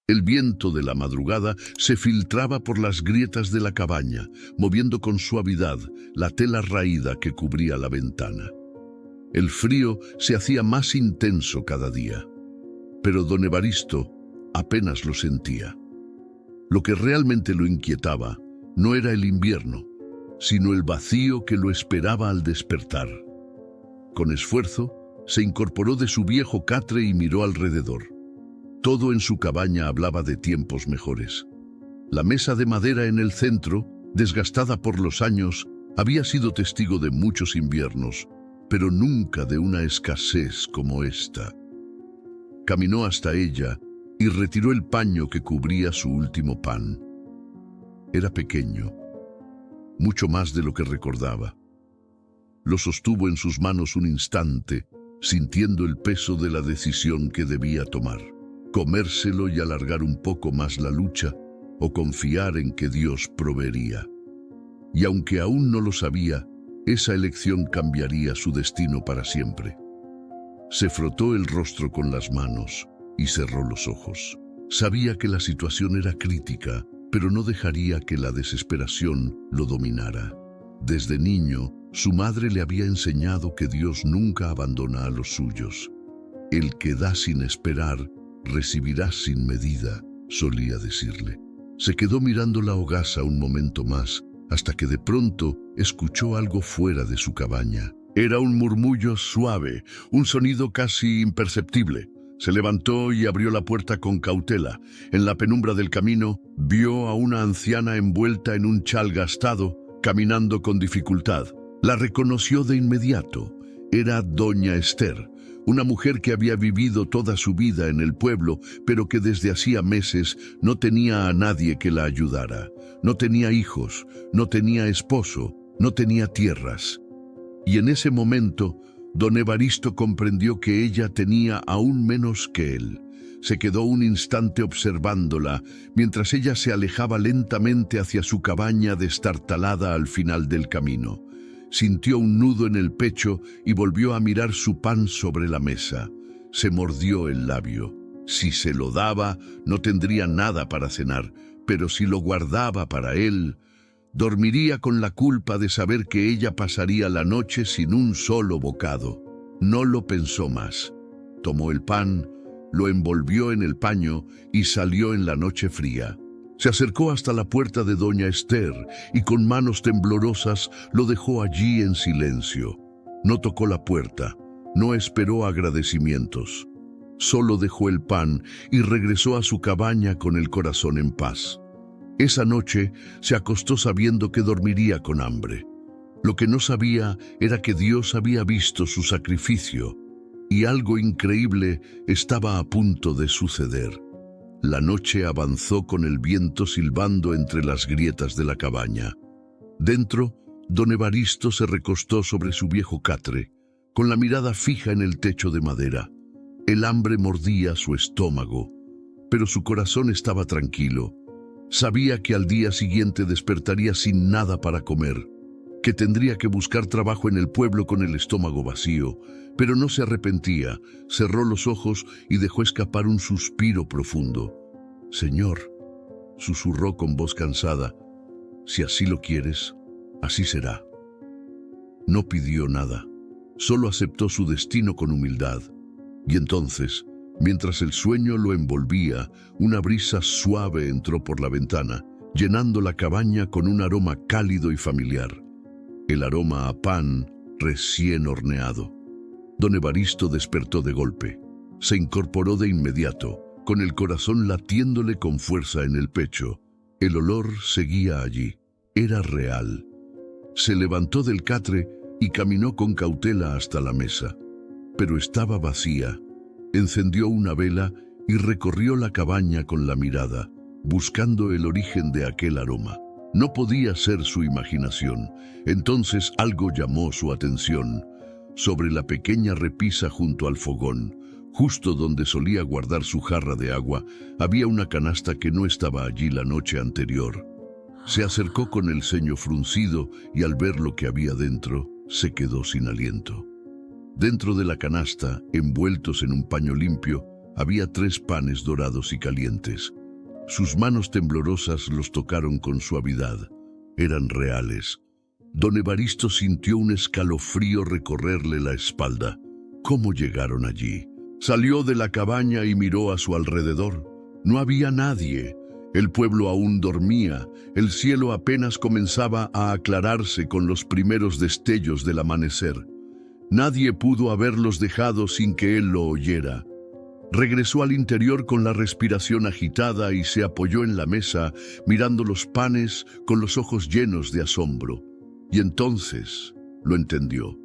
El viento de la madrugada se filtraba por las grietas de la cabaña, moviendo con suavidad la tela raída que cubría la ventana. El frío se hacía más intenso cada día, pero don Evaristo apenas lo sentía. Lo que realmente lo inquietaba no era el invierno, sino el vacío que lo esperaba al despertar. Con esfuerzo, se incorporó de su viejo catre y miró alrededor. Todo en su cabaña hablaba de tiempos mejores. La mesa de madera en el centro, desgastada por los años, había sido testigo de muchos inviernos, pero nunca de una escasez como esta. Caminó hasta ella y retiró el paño que cubría su último pan. Era pequeño, mucho más de lo que recordaba. Lo sostuvo en sus manos un instante, sintiendo el peso de la decisión que debía tomar: comérselo y alargar un poco más la lucha, o confiar en que Dios proveería. Y aunque aún no lo sabía, esa elección cambiaría su destino para siempre. Se frotó el rostro con las manos y cerró los ojos. Sabía que la situación era crítica, pero no dejaría que la desesperación lo dominara. Desde niño, su madre le había enseñado que Dios nunca abandona a los suyos. El que da sin esperar, recibirá sin medida, solía decirle. Se quedó mirando la hogaza un momento más, hasta que de pronto escuchó algo fuera de su cabaña. Era un murmullo suave, un sonido casi imperceptible. Se levantó y abrió la puerta con cautela. En la penumbra del camino, vio a una anciana envuelta en un chal gastado, caminando con dificultad. La reconoció de inmediato. Era doña Esther, una mujer que había vivido toda su vida en el pueblo, pero que desde hacía meses no tenía a nadie que la ayudara. No tenía hijos, no tenía esposo, no tenía tierras. Y en ese momento, don Evaristo comprendió que ella tenía aún menos que él. Se quedó un instante observándola, mientras ella se alejaba lentamente hacia su cabaña destartalada al final del camino. Sintió un nudo en el pecho y volvió a mirar su pan sobre la mesa. Se mordió el labio. Si se lo daba, no tendría nada para cenar, pero si lo guardaba para él, dormiría con la culpa de saber que ella pasaría la noche sin un solo bocado. No lo pensó más. Tomó el pan, lo envolvió en el paño y salió en la noche fría. Se acercó hasta la puerta de doña Esther y con manos temblorosas lo dejó allí en silencio. No tocó la puerta, no esperó agradecimientos. Solo dejó el pan y regresó a su cabaña con el corazón en paz. Esa noche se acostó sabiendo que dormiría con hambre. Lo que no sabía era que Dios había visto su sacrificio y algo increíble estaba a punto de suceder. La noche avanzó con el viento silbando entre las grietas de la cabaña. Dentro, don Evaristo se recostó sobre su viejo catre, con la mirada fija en el techo de madera. El hambre mordía su estómago, pero su corazón estaba tranquilo. Sabía que al día siguiente despertaría sin nada para comer, que tendría que buscar trabajo en el pueblo con el estómago vacío, pero no se arrepentía. Cerró los ojos y dejó escapar un suspiro profundo. «Señor», susurró con voz cansada, «si así lo quieres, así será». No pidió nada, solo aceptó su destino con humildad. Y entonces, mientras el sueño lo envolvía, una brisa suave entró por la ventana, llenando la cabaña con un aroma cálido y familiar. El aroma a pan recién horneado. Don Evaristo despertó de golpe. Se incorporó de inmediato, con el corazón latiéndole con fuerza en el pecho. El olor seguía allí. Era real. Se levantó del catre y caminó con cautela hasta la mesa. Pero estaba vacía. Encendió una vela y recorrió la cabaña con la mirada, buscando el origen de aquel aroma. No podía ser su imaginación. Entonces algo llamó su atención. Sobre la pequeña repisa junto al fogón, justo donde solía guardar su jarra de agua, había una canasta que no estaba allí la noche anterior. Se acercó con el ceño fruncido y al ver lo que había dentro, se quedó sin aliento. Dentro de la canasta, envueltos en un paño limpio, había 3 panes dorados y calientes. Sus manos temblorosas los tocaron con suavidad. Eran reales. Don Evaristo sintió un escalofrío recorrerle la espalda. ¿Cómo llegaron allí? Salió de la cabaña y miró a su alrededor. No había nadie. El pueblo aún dormía. El cielo apenas comenzaba a aclararse con los primeros destellos del amanecer. Nadie pudo haberlos dejado sin que él lo oyera. Regresó al interior con la respiración agitada y se apoyó en la mesa, mirando los panes con los ojos llenos de asombro. Y entonces lo entendió.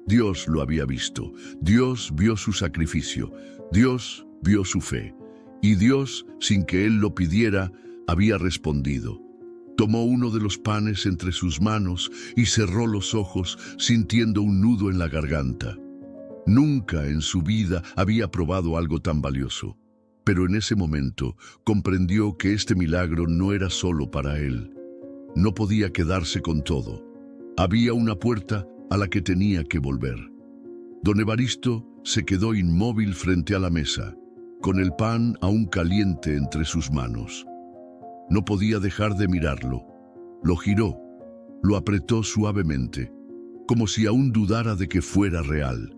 Dios lo había visto. Dios vio su sacrificio. Dios vio su fe. Y Dios, sin que él lo pidiera, había respondido. Tomó uno de los panes entre sus manos y cerró los ojos, sintiendo un nudo en la garganta. Nunca en su vida había probado algo tan valioso, pero en ese momento comprendió que este milagro no era solo para él. No podía quedarse con todo. Había una puerta a la que tenía que volver. Don Evaristo se quedó inmóvil frente a la mesa, con el pan aún caliente entre sus manos. No podía dejar de mirarlo. Lo giró, lo apretó suavemente, como si aún dudara de que fuera real.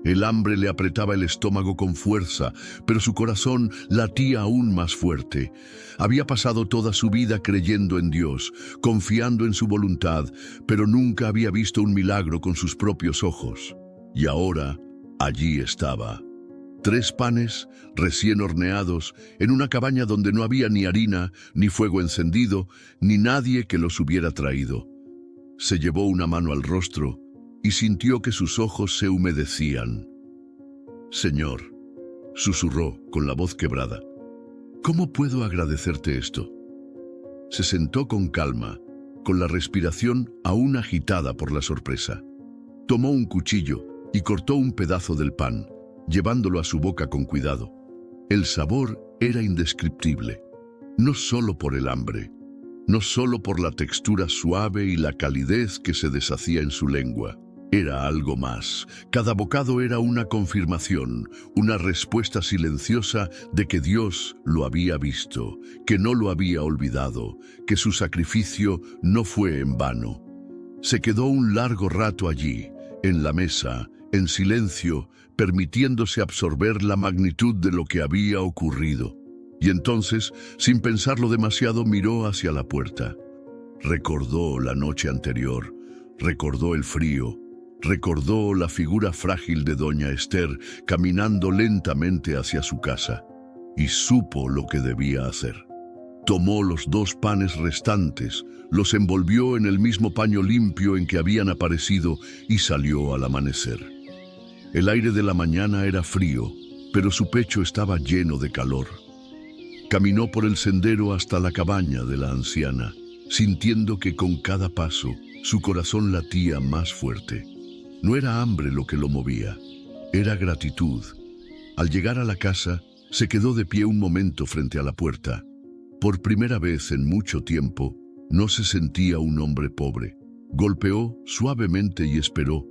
El hambre le apretaba el estómago con fuerza, pero su corazón latía aún más fuerte. Había pasado toda su vida creyendo en Dios, confiando en su voluntad, pero nunca había visto un milagro con sus propios ojos. Y ahora, allí estaba. 3 panes recién horneados en una cabaña donde no había ni harina, ni fuego encendido, ni nadie que los hubiera traído. Se llevó una mano al rostro y sintió que sus ojos se humedecían. «Señor», susurró con la voz quebrada, «¿cómo puedo agradecerte esto?». Se sentó con calma, con la respiración aún agitada por la sorpresa. Tomó un cuchillo y cortó un pedazo del pan, llevándolo a su boca con cuidado. El sabor era indescriptible, no solo por el hambre, no solo por la textura suave y la calidez que se deshacía en su lengua. Era algo más. Cada bocado era una confirmación, una respuesta silenciosa de que Dios lo había visto, que no lo había olvidado, que su sacrificio no fue en vano. Se quedó un largo rato allí, en la mesa, en silencio, permitiéndose absorber la magnitud de lo que había ocurrido. Y entonces, sin pensarlo demasiado, miró hacia la puerta. Recordó la noche anterior, recordó el frío, recordó la figura frágil de doña Esther caminando lentamente hacia su casa, y supo lo que debía hacer. Tomó los 2 panes restantes, los envolvió en el mismo paño limpio en que habían aparecido y salió al amanecer. El aire de la mañana era frío, pero su pecho estaba lleno de calor. Caminó por el sendero hasta la cabaña de la anciana, sintiendo que con cada paso su corazón latía más fuerte. No era hambre lo que lo movía, era gratitud. Al llegar a la casa, se quedó de pie un momento frente a la puerta. Por primera vez en mucho tiempo, no se sentía un hombre pobre. Golpeó suavemente y esperó.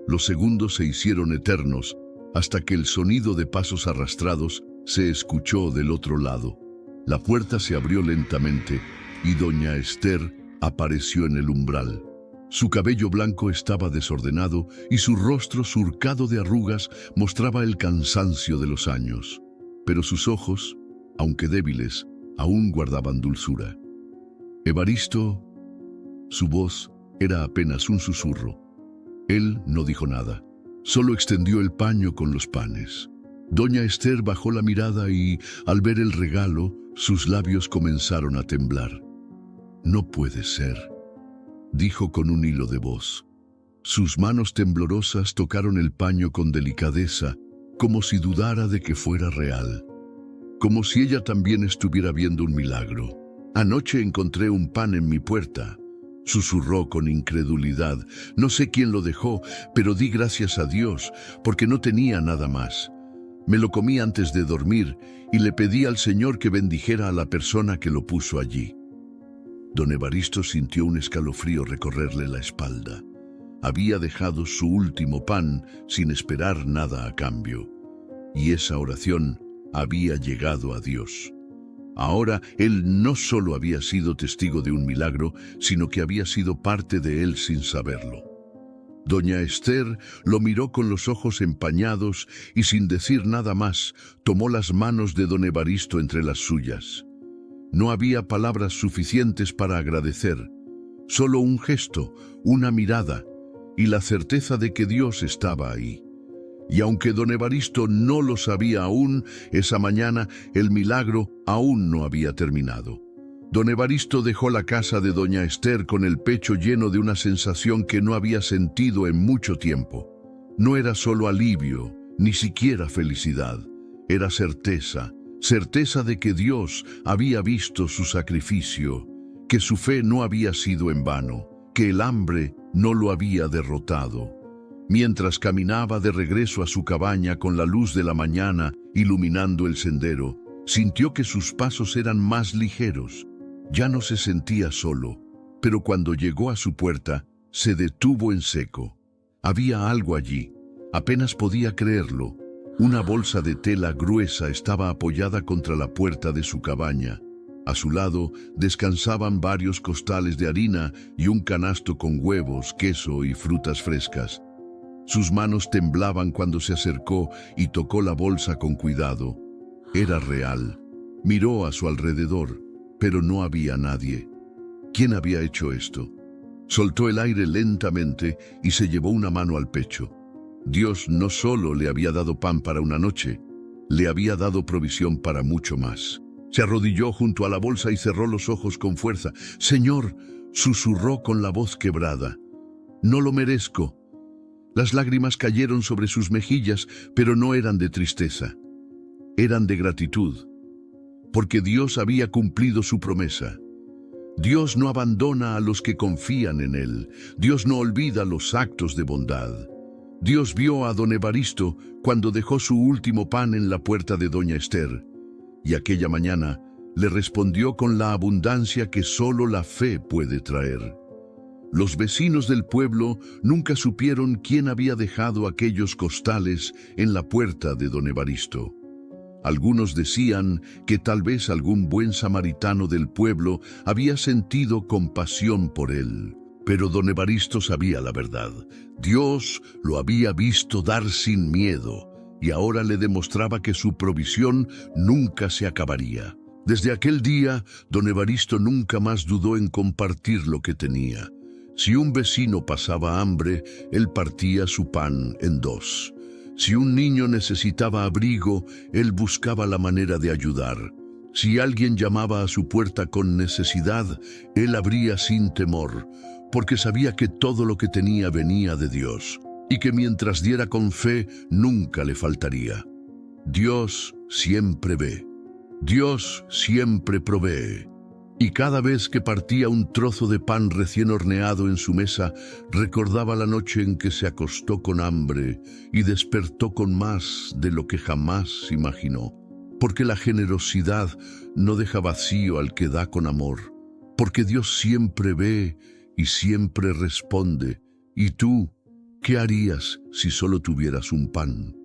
Los segundos se hicieron eternos, hasta que el sonido de pasos arrastrados se escuchó del otro lado. La puerta se abrió lentamente y doña Esther apareció en el umbral. Su cabello blanco estaba desordenado y su rostro surcado de arrugas mostraba el cansancio de los años. Pero sus ojos, aunque débiles, aún guardaban dulzura. «Evaristo», su voz era apenas un susurro. Él no dijo nada, solo extendió el paño con los panes. Doña Esther bajó la mirada y, al ver el regalo, sus labios comenzaron a temblar. «No puede ser», dijo con un hilo de voz. Sus manos temblorosas tocaron el paño con delicadeza, como si dudara de que fuera real, como si ella también estuviera viendo un milagro. «Anoche encontré un pan en mi puerta», susurró con incredulidad. «No sé quién lo dejó, pero di gracias a Dios, porque no tenía nada más. Me lo comí antes de dormir y le pedí al Señor que bendijera a la persona que lo puso allí». Don Evaristo sintió un escalofrío recorrerle la espalda. Había dejado su último pan sin esperar nada a cambio. Y esa oración había llegado a Dios. Ahora él no solo había sido testigo de un milagro, sino que había sido parte de él sin saberlo. Doña Esther lo miró con los ojos empañados y sin decir nada más, tomó las manos de don Evaristo entre las suyas. No había palabras suficientes para agradecer, solo un gesto, una mirada y la certeza de que Dios estaba ahí. Y aunque don Evaristo no lo sabía aún, esa mañana el milagro aún no había terminado. Don Evaristo dejó la casa de doña Esther con el pecho lleno de una sensación que no había sentido en mucho tiempo. No era solo alivio, ni siquiera felicidad. Era certeza, certeza de que Dios había visto su sacrificio, que su fe no había sido en vano, que el hambre no lo había derrotado. Mientras caminaba de regreso a su cabaña con la luz de la mañana iluminando el sendero, sintió que sus pasos eran más ligeros. Ya no se sentía solo, pero cuando llegó a su puerta, se detuvo en seco. Había algo allí, apenas podía creerlo. Una bolsa de tela gruesa estaba apoyada contra la puerta de su cabaña. A su lado descansaban varios costales de harina y un canasto con huevos, queso y frutas frescas. Sus manos temblaban cuando se acercó y tocó la bolsa con cuidado. Era real. Miró a su alrededor, pero no había nadie. ¿Quién había hecho esto? Soltó el aire lentamente y se llevó una mano al pecho. Dios no solo le había dado pan para una noche, le había dado provisión para mucho más. Se arrodilló junto a la bolsa y cerró los ojos con fuerza. «Señor», susurró con la voz quebrada, «no lo merezco». Las lágrimas cayeron sobre sus mejillas, pero no eran de tristeza. Eran de gratitud, porque Dios había cumplido su promesa. Dios no abandona a los que confían en Él. Dios no olvida los actos de bondad. Dios vio a don Evaristo cuando dejó su último pan en la puerta de doña Esther, y aquella mañana le respondió con la abundancia que solo la fe puede traer. Los vecinos del pueblo nunca supieron quién había dejado aquellos costales en la puerta de don Evaristo. Algunos decían que tal vez algún buen samaritano del pueblo había sentido compasión por él. Pero don Evaristo sabía la verdad. Dios lo había visto dar sin miedo y ahora le demostraba que su provisión nunca se acabaría. Desde aquel día, don Evaristo nunca más dudó en compartir lo que tenía. Si un vecino pasaba hambre, él partía su pan en dos. Si un niño necesitaba abrigo, él buscaba la manera de ayudar. Si alguien llamaba a su puerta con necesidad, él abría sin temor, porque sabía que todo lo que tenía venía de Dios, y que mientras diera con fe, nunca le faltaría. Dios siempre ve. Dios siempre provee. Y cada vez que partía un trozo de pan recién horneado en su mesa, recordaba la noche en que se acostó con hambre y despertó con más de lo que jamás imaginó. Porque la generosidad no deja vacío al que da con amor. Porque Dios siempre ve y siempre responde. ¿Y tú qué harías si solo tuvieras un pan?